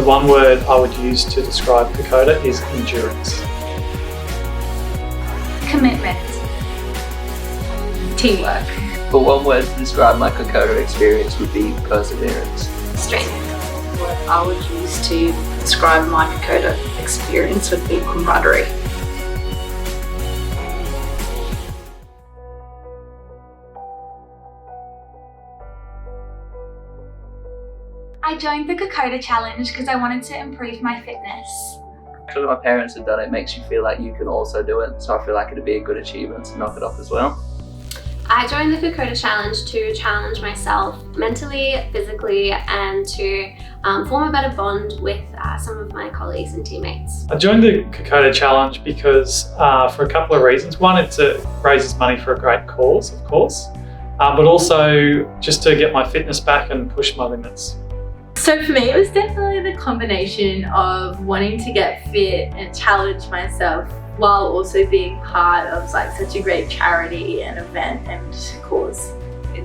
one word I would use to describe Kokoda is endurance. Commitment. Teamwork. But one word to describe my Kokoda experience would be perseverance. Strength. What I would use to describe my Kokoda experience would be camaraderie. I joined the Kokoda challenge because I wanted to improve my fitness. Actually, my parents have done it, makes you feel like you can also do it, so I feel like it'd be a good achievement to knock it off as well. I joined the Kokoda challenge to challenge myself mentally, physically, and to form a better bond with some of my colleagues and teammates. I joined the Kokoda challenge because for a couple of reasons. One, it raises money for a great cause, of course, but also just to get my fitness back and push my limits. So for me, it was definitely the combination of wanting to get fit and challenge myself while also being part of such a great charity and event and cause.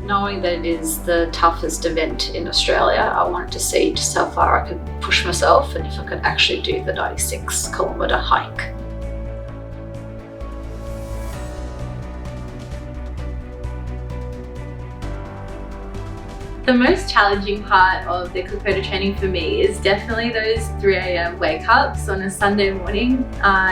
Knowing that it is the toughest event in Australia, I wanted to see just how far I could push myself and if I could actually do the 96-kilometre hike. The most challenging part of the Kokoda training for me is definitely those 3 a.m. wake-ups on a Sunday morning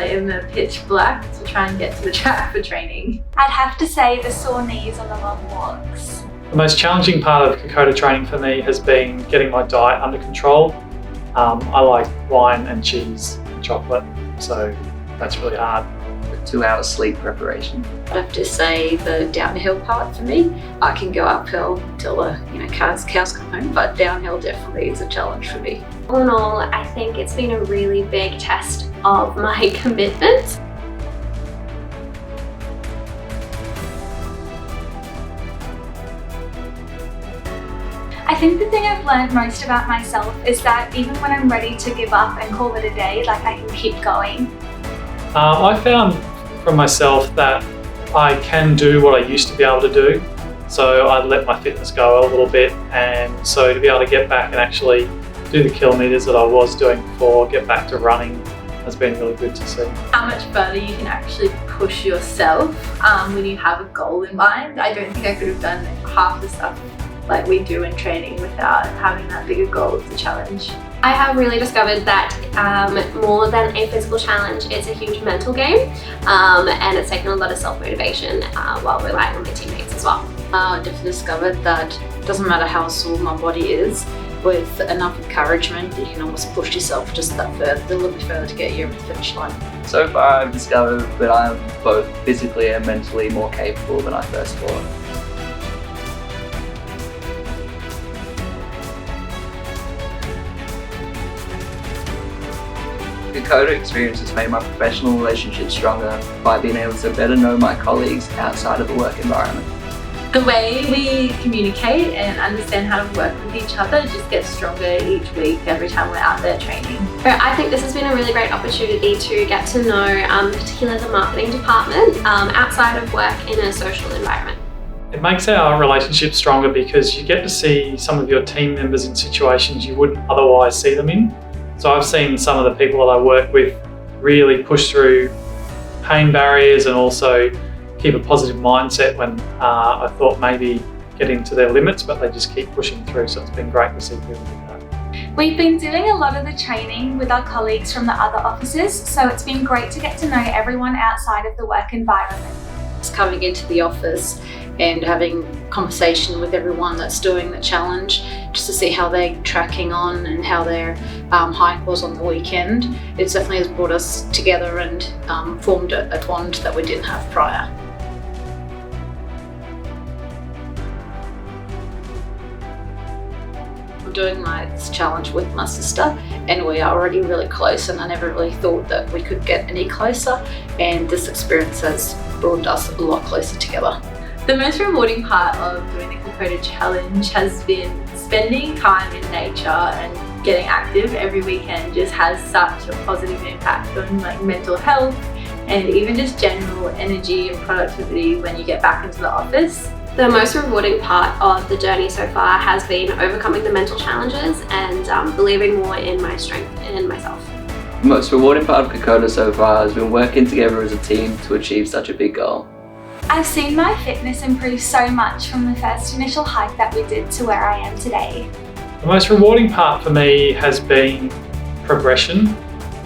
in the pitch black to try and get to the track for training. I'd have to say the sore knees on the long walks. The most challenging part of Kokoda training for me has been getting my diet under control. I like wine and cheese and chocolate, so that's really hard. 2 hours sleep preparation. I'd have to say the downhill part for me. I can go uphill until the cows come home, but downhill definitely is a challenge for me. All in all, I think it's been a really big test of my commitment. I think the thing I've learned most about myself is that even when I'm ready to give up and call it a day, I can keep going. I found from myself that I can do what I used to be able to do. So I let my fitness go a little bit, and so to be able to get back and actually do the kilometres that I was doing before, get back to running, has been really good to see. How much further you can actually push yourself when you have a goal in mind. I don't think I could have done half the stuff like we do in training without having that bigger goal as a challenge. I have really discovered that more than a physical challenge, it's a huge mental game, and it's taken a lot of self-motivation while relying on my teammates as well. I definitely discovered that it doesn't matter how sore my body is, with enough encouragement you can almost push yourself just that further, a little bit further to get you over the finish line. So far I've discovered that I'm both physically and mentally more capable than I first thought. The Kokoda experience has made my professional relationships stronger by being able to better know my colleagues outside of the work environment. The way we communicate and understand how to work with each other just gets stronger each week every time we're out there training. So I think this has been a really great opportunity to get to know particularly the marketing department outside of work in a social environment. It makes our relationship stronger because you get to see some of your team members in situations you wouldn't otherwise see them in. So I've seen some of the people that I work with really push through pain barriers and also keep a positive mindset when I thought maybe getting to their limits, but they just keep pushing through. So it's been great to see people do that. We've been doing a lot of the training with our colleagues from the other offices, so it's been great to get to know everyone outside of the work environment. Just coming into the office and having conversation with everyone that's doing the challenge, just to see how they're tracking on and how their hike was on the weekend. It definitely has brought us together and formed a bond that we didn't have prior. I'm doing my challenge with my sister, and we are already really close, and I never really thought that we could get any closer, and this experience has brought us a lot closer together. The most rewarding part of doing the Kokoda challenge has been spending time in nature and getting active every weekend. Just has such a positive impact on mental health and even just general energy and productivity when you get back into the office. The most rewarding part of the journey so far has been overcoming the mental challenges and believing more in my strength and in myself. The most rewarding part of Kokoda so far has been working together as a team to achieve such a big goal. I've seen my fitness improve so much from the first initial hike that we did to where I am today. The most rewarding part for me has been progression.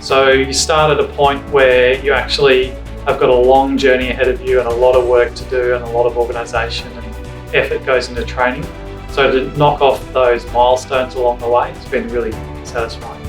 So you start at a point where you actually have got a long journey ahead of you and a lot of work to do and a lot of organisation and effort goes into training. So to knock off those milestones along the way, it's been really satisfying.